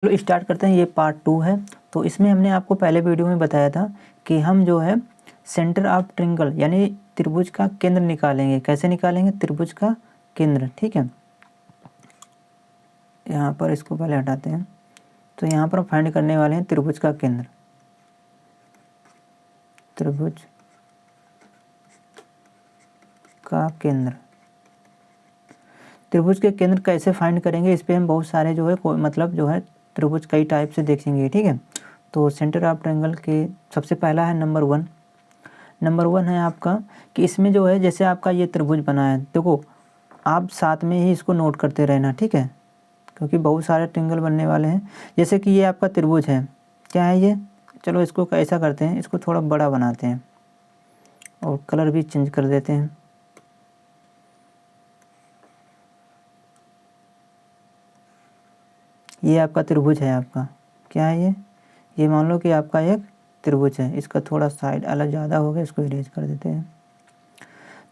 चलो स्टार्ट करते हैं। ये पार्ट 2 है। तो इसमें हमने आपको पहले वीडियो में बताया था कि हम जो है सेंटर ऑफ ट्रायंगल यानी त्रिभुज का केंद्र निकालेंगे। कैसे निकालेंगे? त्रिभुज का केंद्र। ठीक है, यहाँ पर इसको पहले हटाते हैं। तो यहाँ पर फाइंड करने वाले हैं त्रिभुज का केंद्र। त्रिभुज का केंद्र, त्रिभुज के केंद्र कैसे फाइंड करेंगे, इस पे हम बहुत सारे जो है मतलब जो है त्रिभुज कई टाइप से देखेंगे। ठीक है, तो सेंटर ऑफ ट्रायंगल के सबसे पहला है नंबर वन है आपका कि इसमें जो है जैसे आपका ये त्रिभुज बना है, देखो आप साथ में ही इसको नोट करते रहना। ठीक है, क्योंकि बहुत सारे ट्रायंगल बनने वाले हैं। जैसे कि ये आपका त्रिभुज है, क्या है ये? चलो इसको कैसा करते हैं, इसको थोड़ा बड़ा बनाते हैं और कलर भी चेंज कर देते हैं। ये आपका त्रिभुज है। आपका क्या है ये मान लो कि आपका एक त्रिभुज है। इसका थोड़ा साइड अलग ज़्यादा हो गया, इसको इरेज कर देते हैं।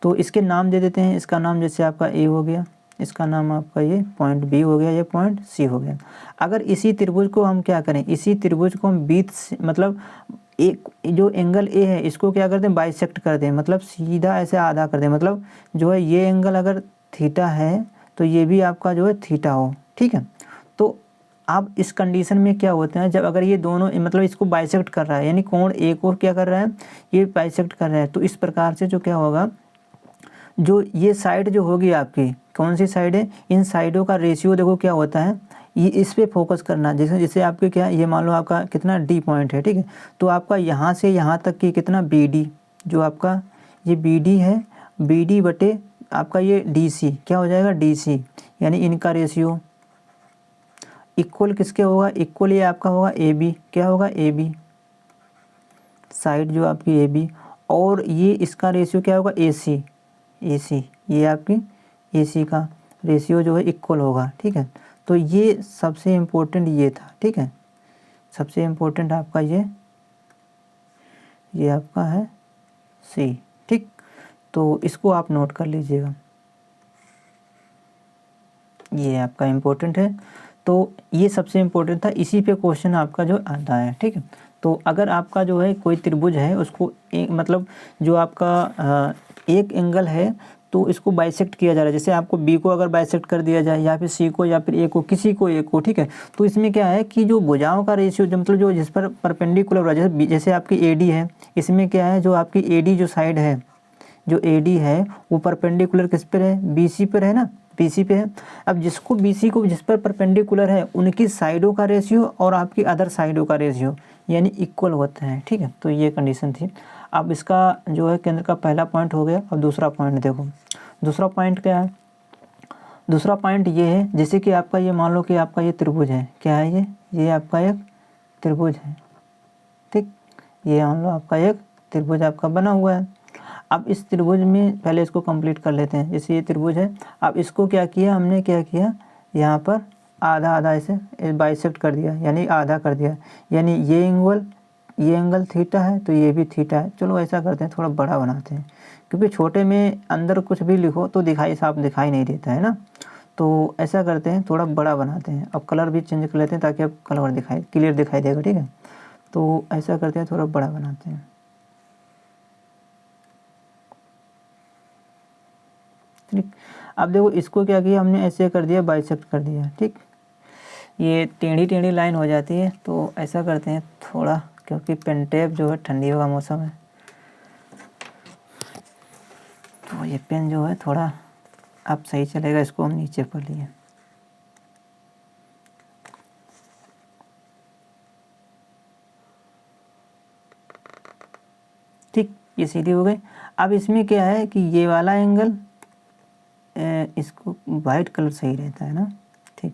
तो इसके नाम दे देते हैं। इसका नाम जैसे आपका ए हो गया, इसका नाम आपका ये पॉइंट बी हो गया, ये पॉइंट सी हो गया। अगर इसी त्रिभुज को हम क्या करें, इसी त्रिभुज को हम बीच से मतलब एक जो एंगल ए है इसको क्या करते हैं, बाइसेक्ट कर दें, मतलब सीधा ऐसे आधा कर दें। मतलब जो है ये एंगल अगर थीटा है तो ये भी आपका जो है थीटा हो। ठीक है, तो अब इस कंडीशन में क्या होता है, जब अगर ये दोनों मतलब इसको बाइसेक्ट कर रहा है, यानी कोण ए को क्या कर रहा है, ये बाइसेक्ट कर रहा है, तो इस प्रकार से जो क्या होगा, जो ये साइड जो होगी आपकी, कौन सी साइड है, इन साइडों का रेशियो देखो क्या होता है, ये इस पे फोकस करना। जैसे जैसे आपके क्या, ये मान लो आपका कितना डी पॉइंट है। ठीक है, तो आपका यहाँ से यहाँ तक की कितना बी डी, जो आपका ये बी डी है, बी डी बटे आपका ये डी सी क्या हो जाएगा, डी सी, यानी इनका रेशियो इक्वल किसके होगा, इक्वल ये आपका होगा ए बी, क्या होगा ए बी, साइड जो आपकी ए बी, और ये इसका रेशियो क्या होगा ए सी, ए सी, ये आपकी ए सी का रेशियो जो है इक्वल होगा। ठीक है, तो ये सबसे इम्पोर्टेंट ये था। ठीक है, सबसे इम्पोर्टेंट आपका ये आपका है सी। ठीक, तो इसको आप नोट कर लीजिएगा, ये आपका इम्पोर्टेंट है। तो ये सबसे इम्पोर्टेंट था, इसी पे क्वेश्चन आपका जो आता है। ठीक है, तो अगर आपका जो है कोई त्रिभुज है, उसको एक मतलब जो आपका एक एंगल है तो इसको बाइसेक्ट किया जा रहा है। जैसे आपको बी को अगर बाइसेक्ट कर दिया जाए, या फिर सी को, या फिर ए को, किसी को ए को। ठीक है, तो इसमें क्या है कि जो भुजाओं का रेशियो जो मतलब जो जिस पर परपेंडिकुलर हो रहा है, जैसे आपकी ए डी है, इसमें क्या है, जो आपकी ए डी जो साइड है, जो ए डी है वो परपेंडिकुलर किस पर है, बी सी पर है ना, बी सी पे है। अब जिसको बी सी को जिस पर परपेंडिकुलर है उनकी साइडों का रेशियो और आपकी अदर साइडों का रेशियो यानी इक्वल होता है। ठीक है, तो ये कंडीशन थी। अब इसका जो है केंद्र का पहला पॉइंट हो गया। अब दूसरा पॉइंट देखो, दूसरा पॉइंट क्या है, दूसरा पॉइंट ये है, जैसे कि आपका ये मान लो कि आपका ये त्रिभुज है, क्या है ये आपका एक त्रिभुज है। ठीक, ये मान लो आपका एक त्रिभुज आपका बना हुआ है। अब इस त्रिभुज में पहले इसको कंप्लीट कर लेते हैं। जैसे ये त्रिभुज है, अब इसको क्या किया हमने, क्या किया, यहाँ पर आधा आधा ऐसे बाइसेक्ट कर दिया, यानी आधा कर दिया, यानी ये एंगल थीटा है तो ये भी थीटा है। चलो ऐसा करते हैं, थोड़ा बड़ा बनाते हैं, क्योंकि छोटे में अंदर कुछ भी लिखो तो साफ दिखाई नहीं देता है ना। तो ऐसा करते हैं, थोड़ा बड़ा बनाते हैं। अब कलर भी चेंज कर लेते हैं ताकि अब कलर क्लियर दिखाई देगा। ठीक है, तो ऐसा करते हैं, थोड़ा बड़ा बनाते हैं। ठीक, अब देखो इसको क्या किया हमने, ऐसे कर दिया, बाइसेक्ट कर दिया। ठीक, ये टेढ़ी टेढ़ी लाइन हो जाती है, तो ऐसा करते हैं थोड़ा, क्योंकि पेन टेप जो है ठंडियों का मौसम है, तो ये पेन जो है थोड़ा अब सही चलेगा। इसको हम नीचे कर लिए। ठीक, ये सीधी हो गई। अब इसमें क्या है कि ये वाला एंगल, इसको वाइट कलर सही रहता है ना। ठीक,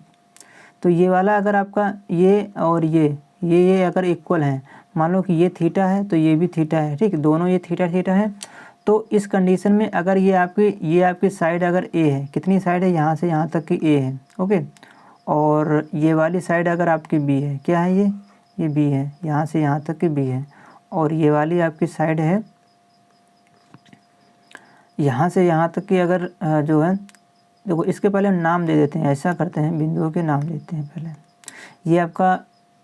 तो ये वाला अगर आपका ये और ये अगर इक्वल है, मान लो कि ये थीटा है तो ये भी थीटा है। ठीक, दोनों ये थीटा थीटा है। तो इस कंडीशन में अगर ये आपकी साइड अगर ए है, कितनी साइड है, यहाँ से यहाँ तक की ए है। ओके, और ये वाली साइड अगर आपकी बी है, क्या है ये बी है, यहाँ से यहाँ तक की बी है, और ये वाली आपकी साइड है यहाँ से यहाँ तक की अगर जो है, देखो इसके पहले हम नाम दे देते हैं। ऐसा करते हैं, बिंदुओं के नाम देते हैं पहले। ये आपका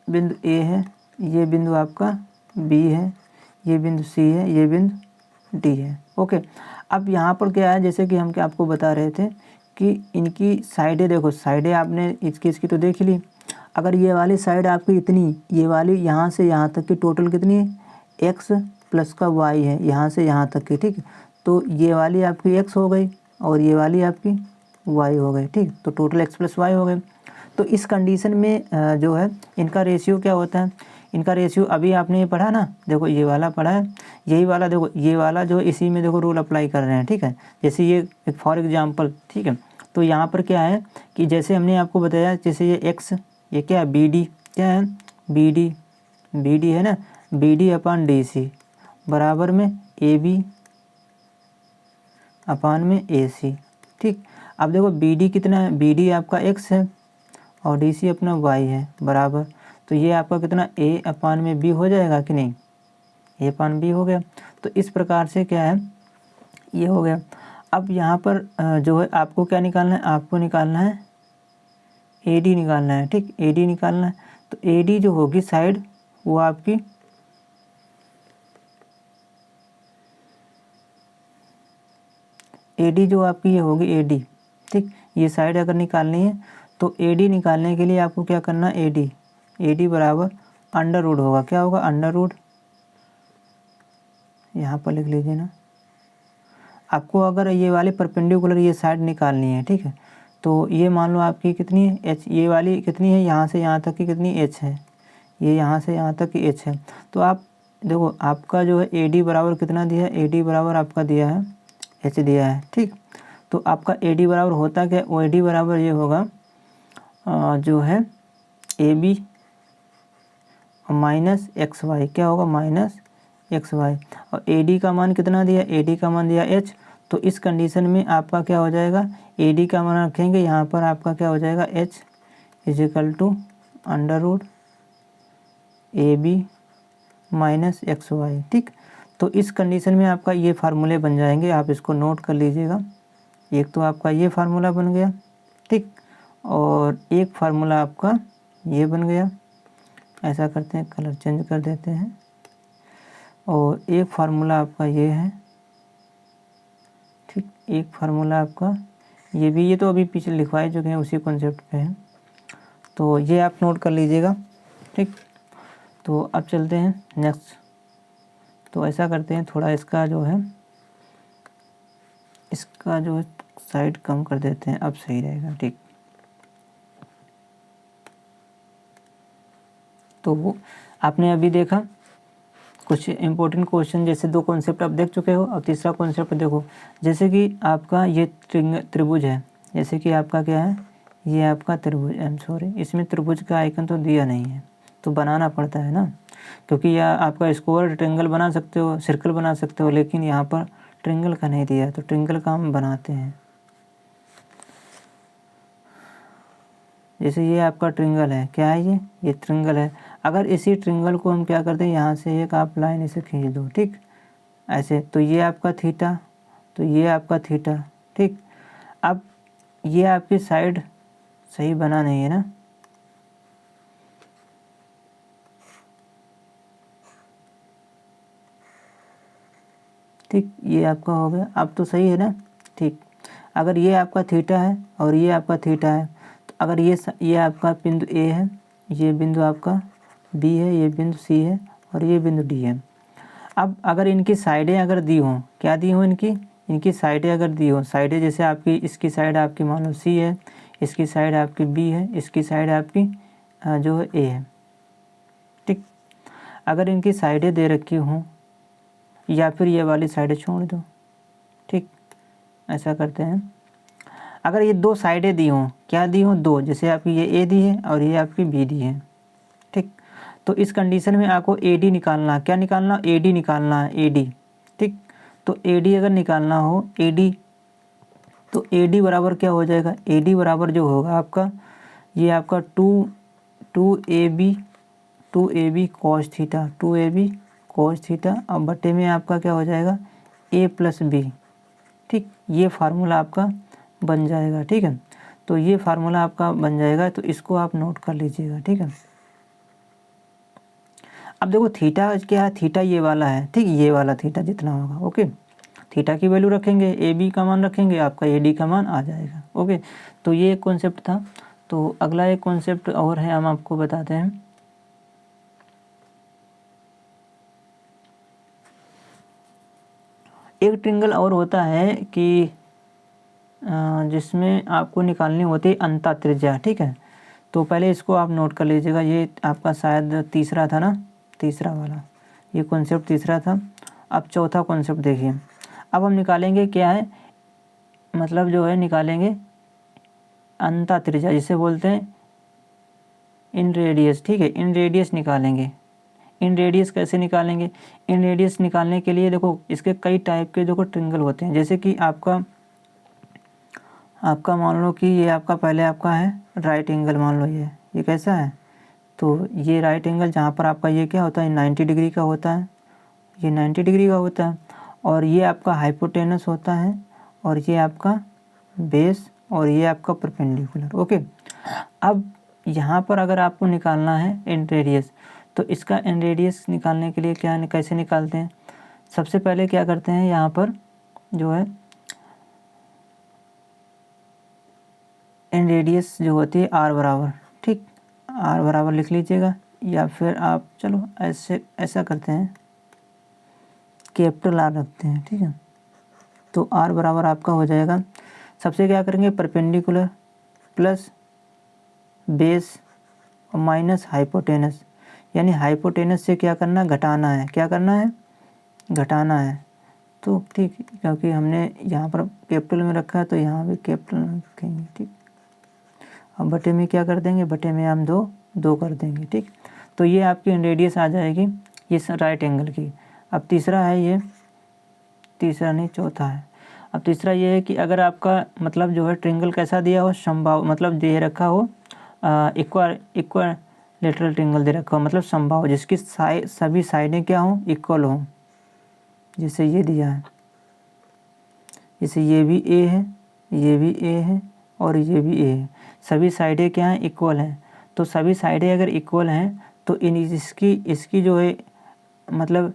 बिंदु ए है, ये बिंदु आपका बी है, ये बिंदु सी है, ये बिंदु डी है। ओके, अब यहाँ पर क्या है, जैसे कि हम क्या आपको बता रहे थे कि इनकी साइडें देखो, साइडें आपने इसकी तो देख ली। अगर ये वाली साइड आपकी इतनी, ये वाली यहाँ से यहाँ तक की टोटल कितनी है, एक्स प्लस का वाई है, यहाँ से यहाँ तक की, ठीक है। तो ये वाली आपकी एक्स हो गई और ये वाली आपकी वाई हो गई, ठीक। तो टोटल एक्स प्लस वाई हो गए। तो इस कंडीशन में जो है इनका रेशियो क्या होता है, इनका रेशियो अभी आपने ये पढ़ा ना, देखो ये वाला पढ़ा है, यही वाला देखो, ये वाला जो इसी में देखो रूल अप्लाई कर रहे हैं, ठीक है। जैसे ये फॉर एग्जांपल, ठीक है। तो यहाँ पर क्या है कि जैसे हमने आपको बताया, जैसे ये एक्स, ये क्या है बी डी, क्या है बी डी है ना, बी डी अपान डी सी बराबर में ए बी अपान में ए सी, ठीक। अब देखो बी डी कितना है, बी डी आपका एक्स है और डी सी अपना वाई है बराबर, तो ये आपका कितना ए अपान में बी हो जाएगा कि नहीं, ए अपान बी हो गया। तो इस प्रकार से क्या है, ये हो गया। अब यहाँ पर जो है आपको क्या निकालना है, आपको निकालना है ए डी निकालना है, ठीक, ए डी निकालना है। तो ए डी जो होगी साइड, वो आपकी ए डी जो आपकी ये होगी ए डी, ठीक। ये साइड अगर निकालनी है तो ए डी निकालने के लिए आपको क्या करना है, ए डी बराबर अंडर रूट होगा, क्या होगा अंडर रूट, यहाँ पर लिख लीजिए ना। आपको अगर ये वाले परपेंडिकुलर ये साइड निकालनी है, ठीक है। तो ये मान लो आपकी कितनी है एच, ये वाली कितनी है, यहाँ से यहाँ तक की कितनी एच है, ये यहाँ से यहाँ तक की एच है। तो आप देखो आपका जो है ए डी बराबर कितना दिया है, ए डी बराबर आपका दिया है एच दिया है, ठीक। तो आपका ए डी बराबर होता क्या, ओ ए डी बराबर ये होगा जो है A B minus X Y, क्या होगा माइनस एक्स वाई, और ए डी का मान कितना दिया, ए डी का मान दिया एच। तो इस कंडीशन में आपका क्या हो जाएगा, ए डी का मान रखेंगे यहाँ पर, आपका क्या हो जाएगा H is equal to under root A B minus X Y, ठीक। तो इस कंडीशन में आपका ये फार्मूले बन जाएंगे, आप इसको नोट कर लीजिएगा। एक तो आपका ये फार्मूला बन गया, ठीक, और एक फार्मूला आपका ये बन गया। ऐसा करते हैं, कलर चेंज कर देते हैं, और एक फार्मूला आपका ये है, ठीक। एक फार्मूला आपका ये भी, ये तो अभी पीछे लिखवाए चुके हैं, उसी कॉन्सेप्ट पे है, तो ये आप नोट कर लीजिएगा, ठीक। तो अब चलते हैं नेक्स्ट। तो ऐसा करते हैं, थोड़ा इसका जो है साइड कम कर देते हैं, अब सही रहेगा, ठीक। तो वो आपने अभी देखा कुछ इम्पोर्टेंट क्वेश्चन, जैसे दो कॉन्सेप्ट आप देख चुके हो। अब तीसरा कॉन्सेप्ट देखो, जैसे कि आपका ये त्रिभुज है, जैसे कि आपका क्या है, ये आपका त्रिभुज, इसमें त्रिभुज का आइकन तो दिया नहीं है, तो बनाना पड़ता है ना, क्योंकि यह आपका स्क्वायर ट्रायंगल बना सकते हो, सर्कल बना सकते हो, लेकिन यहाँ पर ट्रायंगल का नहीं दिया है, तो ट्रायंगल का हम बनाते हैं। जैसे ये आपका ट्रायंगल है, क्या है ये ट्रायंगल है। अगर इसी ट्रायंगल को हम क्या करते हैं, यहाँ से एक आप लाइन इसे खींच दो, ठीक, ऐसे, तो ये आपका थीटा, तो ये आपका थीटा, ठीक। अब ये आपकी साइड सही बना नहीं है ना, ठीक, ये आपका हो गया, अब तो सही है ना, ठीक। अगर ये आपका थीटा है और ये आपका थीटा है, तो अगर ये आपका बिंदु ए है, ये बिंदु आपका बी है, ये बिंदु सी है और ये बिंदु डी है। अब अगर इनकी साइडें अगर दी हों, क्या दी हों इनकी साइडें अगर दी हों, साइडें जैसे आपकी इसकी साइड आपकी मान लो सी है, इसकी साइड आपकी बी है, इसकी साइड आपकी जो है ए है, ठीक। अगर इनकी साइडें दे रखी हों, या फिर ये वाली साइडें छोड़ दो, ठीक। ऐसा करते हैं, अगर ये दो साइडें दी हों, क्या दी हों दो, जैसे आपकी ये ए दी है और ये आपकी बी दी है, ठीक। तो इस कंडीशन में आपको ए डी निकालना, क्या निकालना, ए डी निकालना है, ए डी, ठीक। तो ए डी अगर निकालना हो, ए डी, तो ए डी बराबर क्या हो जाएगा, ए डी बराबर जो होगा आपका, ये आपका two A B cos theta, two A B cos theta, अब बट्टे में आपका क्या हो जाएगा ए प्लस बी, ठीक। ये फार्मूला आपका बन जाएगा, ठीक है। तो ये फार्मूला आपका बन जाएगा, तो इसको आप नोट कर लीजिएगा, ठीक है। अब देखो थीटा क्या है, थीटा ये वाला है, ठीक, ये वाला थीटा जितना होगा, ओके। थीटा की वैल्यू रखेंगे, ए बी का मान रखेंगे, आपका ए डी का मान आ जाएगा, ओके। तो ये एक कॉन्सेप्ट था। तो अगला एक कॉन्सेप्ट और है, हम आपको बताते हैं। एक ट्रिंगल और होता है कि जिसमें आपको निकालनी होती है अंतः त्रिज्या, ठीक है। तो पहले इसको आप नोट कर लीजिएगा, ये आपका शायद तीसरा था ना, तीसरा वाला, ये कॉन्सेप्ट तीसरा था। अब चौथा कॉन्सेप्ट देखिए, अब हम निकालेंगे क्या है, मतलब जो है निकालेंगे अंतः त्रिज्या, जिसे बोलते हैं इन रेडियस, ठीक है। इन रेडियस निकालेंगे। इन रेडियस कैसे निकालेंगे? इन रेडियस निकालने के लिए देखो इसके कई टाइप के देखो ट्रिंगल होते हैं। जैसे कि आपका मान लो कि ये आपका पहले आपका है राइट एंगल, मान लो ये कैसा है, तो ये राइट एंगल जहाँ पर आपका ये क्या होता है 90 डिग्री का होता है, ये 90 डिग्री का होता है, और ये आपका हाइपोटेनस होता है, और ये आपका बेस, और ये आपका परपेंडिकुलर, ओके। अब यहाँ पर अगर आपको निकालना है इन रेडियस, तो इसका इन रेडियस निकालने के लिए कैसे निकालते हैं? सबसे पहले क्या करते हैं, यहाँ पर जो है इन रेडियस जो होती है आर बराबर, ठीक, आर बराबर लिख लीजिएगा, या फिर आप चलो ऐसा करते हैं, कैपिटल आर रखते हैं, ठीक है। तो आर बराबर आपका हो जाएगा, सबसे क्या करेंगे परपेंडिकुलर प्लस बेस और माइनस हाइपोटेनस, यानी हाइपोटेनस से क्या करना, घटाना है, क्या करना है, घटाना है। तो ठीक, क्योंकि हमने यहाँ पर कैपिटल में रखा है तो यहाँ भी कैपिटल में रखेंगे, ठीक। अब बटे में क्या कर देंगे, बटे में हम दो कर देंगे, ठीक। तो ये आपकी रेडियस आ जाएगी ये राइट एंगल की। अब तीसरा है ये, तीसरा नहीं चौथा है। अब तीसरा ये है कि अगर आपका मतलब जो है ट्रिंगल कैसा दिया हो, समबाहु, मतलब दे रखा हो इक्विलैटरल ट्रिंगल दे रखा हो, मतलब समबाहु, जिसकी सभी साइडें क्या हों, इक्वल हों। जैसे ये दिया है, जैसे ये भी ए है, ये भी ए है, और ये भी ए है, सभी साइडें क्या हैं, इक्वल हैं। तो सभी साइडें अगर इक्वल हैं तो इसकी जो है मतलब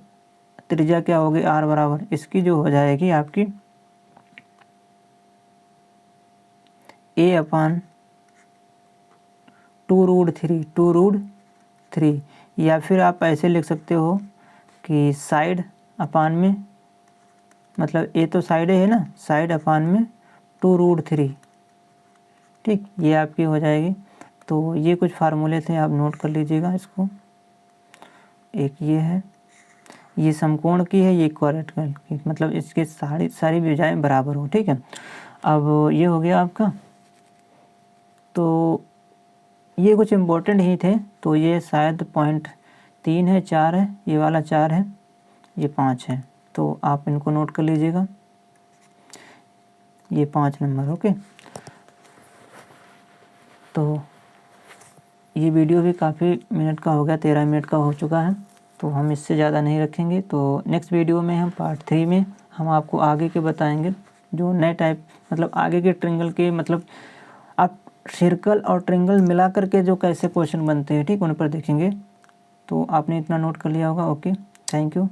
त्रिज्या क्या होगी, आर बराबर, इसकी जो हो जाएगी आपकी a/2√3 या फिर आप ऐसे लिख सकते हो कि साइड अपान में, मतलब ए तो साइड है ना, साइड अपान में 2√3, ठीक, ये आपकी हो जाएगी। तो ये कुछ फार्मूले थे, आप नोट कर लीजिएगा इसको। एक ये है, ये समकोण की है, ये क्वाड्रेटिकल की, मतलब इसके सारी भुजाएं बराबर हो, ठीक है। अब ये हो गया आपका। तो ये कुछ इम्पोर्टेंट ही थे, तो ये शायद पॉइंट 3 है, 4 है, ये वाला 4 है, ये 5 है, तो आप इनको नोट कर लीजिएगा, ये 5 नंबर, ओके। तो ये वीडियो भी काफ़ी मिनट का हो गया, 13 मिनट का हो चुका है, तो हम इससे ज़्यादा नहीं रखेंगे। तो नेक्स्ट वीडियो में हम पार्ट 3 में हम आपको आगे के बताएंगे, जो नए टाइप, मतलब आगे के ट्रिंगल के, मतलब आप सर्कल और ट्रिंगल मिला करके जो कैसे क्वेश्चन बनते हैं, ठीक, उन पर देखेंगे। तो आपने इतना नोट कर लिया होगा, ओके, थैंक यू।